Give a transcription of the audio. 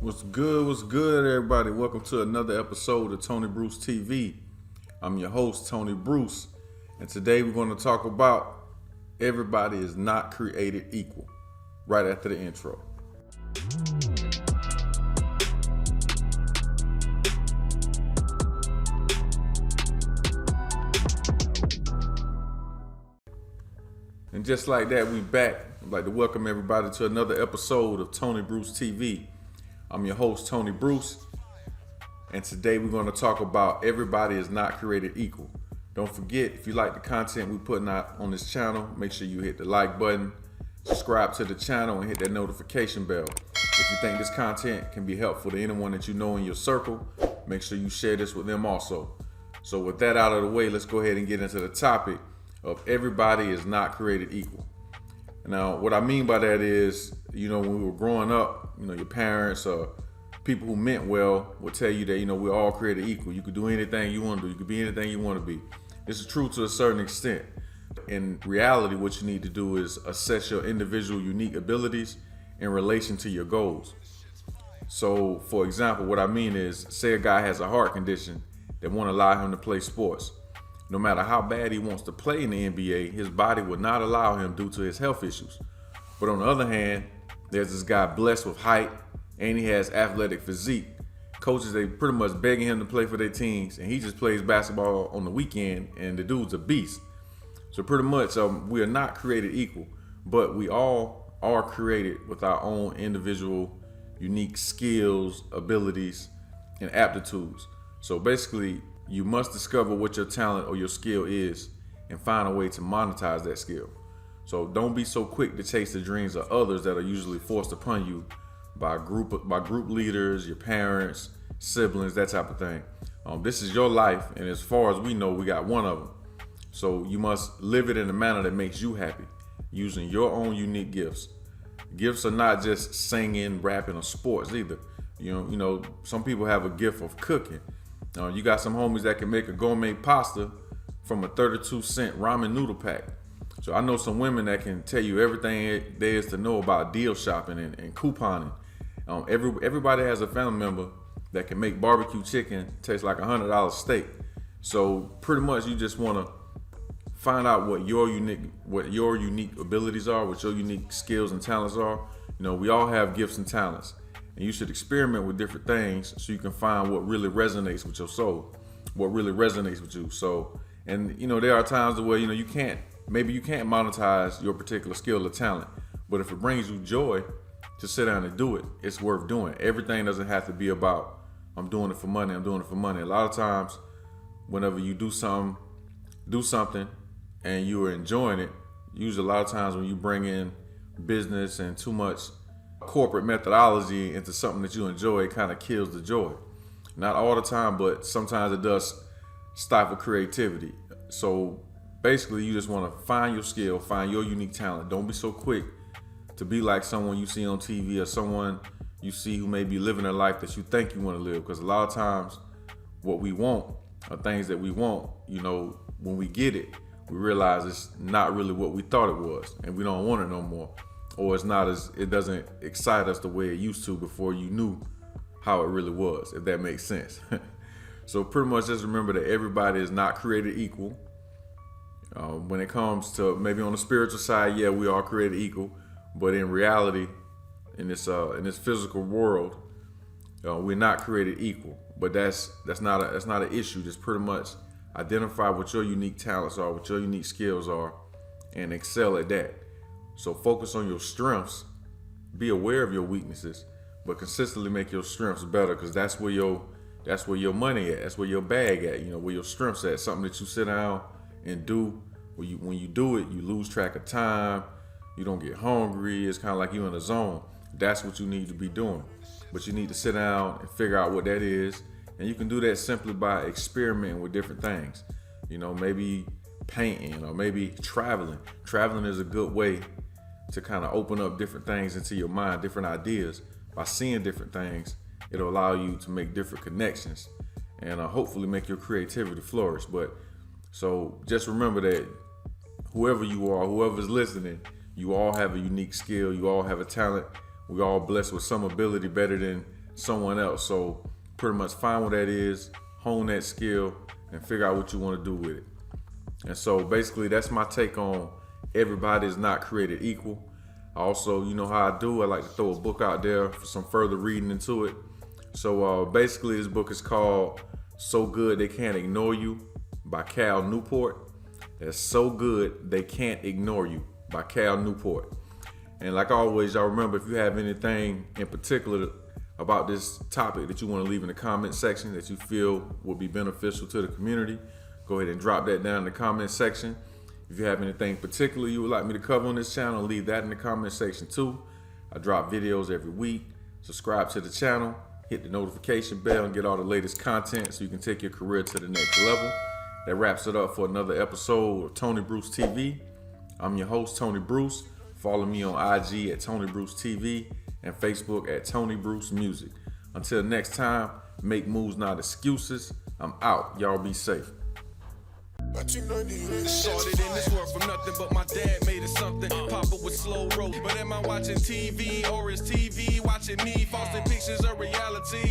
What's good? What's good, everybody? Welcome to another episode of Tony Bruce TV. I'm your host, Tony Bruce, and today we're going to talk about everybody is not created equal, right after the intro. And just like that, we back. I'd like to welcome everybody to another episode of Tony Bruce TV. I'm your host, Tony Bruce, and today we're going to talk about everybody is not created equal. Don't forget, if you like the content we're putting out on this channel, make sure you hit the like button, subscribe to the channel, and hit that notification bell. If you think this content can be helpful to anyone that you know in your circle, make sure you share this with them also. So with that out of the way, let's go ahead and get into the topic of everybody is not created equal. Now, what I mean by that is, when we were growing up, your parents or people who meant well would tell you that, we're all created equal. You could do anything you want to do. You could be anything you want to be. This is true to a certain extent. In reality, what you need to do is assess your individual unique abilities in relation to your goals. So, for example, what I mean is, say a guy has a heart condition that won't allow him to play sports. No matter how bad he wants to play in the NBA, his body would not allow him due to his health issues. But on the other hand, there's this guy blessed with height and he has athletic physique. Coaches, they pretty much begging him to play for their teams, and he just plays basketball on the weekend, and the dude's a beast. So pretty much we are not created equal, but we all are created with our own individual unique skills, abilities, and aptitudes. So basically, you must discover what your talent or your skill is and find a way to monetize that skill. So don't be so quick to chase the dreams of others that are usually forced upon you by group leaders, your parents, siblings, that type of thing. This is your life, and as far as we know, we got one of them. So you must live it in a manner that makes you happy, using your own unique gifts. Gifts are not just singing, rapping, or sports either. Some people have a gift of cooking. You got some homies that can make a gourmet pasta from a 32-cent ramen noodle pack. So I know some women that can tell you everything there is to know about deal shopping and couponing. Everybody has a family member that can make barbecue chicken taste like $100 steak. So pretty much you just want to find out what your unique abilities are, what your unique skills and talents are. We all have gifts and talents. And you should experiment with different things so you can find what really resonates with your soul, what really resonates with you. So, there are times where, you can't monetize your particular skill or talent, but if it brings you joy to sit down and do it, it's worth doing. Everything doesn't have to be about, I'm doing it for money. A lot of times, whenever you do something and you are enjoying it, usually a lot of times when you bring in business and too much corporate methodology into something that you enjoy, it kind of kills the joy. Not all the time, but sometimes it does stifle creativity. So basically, you just want to find your skill, find your unique talent. Don't be so quick to be like someone you see on TV or someone you see who may be living a life that you think you want to live. Because a lot of times what we want are things that we want, when we get it, we realize it's not really what we thought it was, and we don't want it no more. Or it doesn't excite us the way it used to before you knew how it really was, if that makes sense. So pretty much just remember that everybody is not created equal. When it comes to maybe on the spiritual side, yeah, we are created equal, but in reality, in this physical world, we're not created equal. But that's not an issue. Just pretty much identify what your unique talents are, what your unique skills are, and excel at that. So focus on your strengths, be aware of your weaknesses, but consistently make your strengths better, because that's where your money at, that's where your bag at, where your strengths at, something that you sit down and do. When you do it, you lose track of time, you don't get hungry, it's kind of like you're in a zone. That's what you need to be doing. But you need to sit down and figure out what that is, and you can do that simply by experimenting with different things. Maybe painting or maybe traveling. Traveling is a good way to kind of open up different things into your mind, different ideas. By seeing different things, it'll allow you to make different connections and hopefully make your creativity flourish. But so just remember that whoever you are, whoever's listening, you all have a unique skill, you all have a talent. We all blessed with some ability better than someone else. So pretty much find what that is, hone that skill, and figure out what you want to do with it. And so basically that's my take on everybody is not created equal. Also, you know how I do, I like to throw a book out there for some further reading into it. So basically this book is called So Good They Can't Ignore You by Cal Newport. That's So Good They Can't Ignore You by Cal Newport. And like always, y'all remember, if you have anything in particular about this topic that you want to leave in the comment section that you feel would be beneficial to the community, go ahead and drop that down in the comment section. If you have anything particular you would like me to cover on this channel, leave that in the comment section too. I drop videos every week. Subscribe to the channel, hit the notification bell, and get all the latest content so you can take your career to the next level. That wraps it up for another episode of Tony Bruce TV. I'm your host, Tony Bruce. Follow me on IG at Tony Bruce TV and Facebook at Tony Bruce Music. Until next time, make moves, not excuses. I'm out. Y'all be safe. Started in this world from nothing, but my dad made it something. Papa was slow roll, but am I watching TV or is TV watching me? False depictions of reality.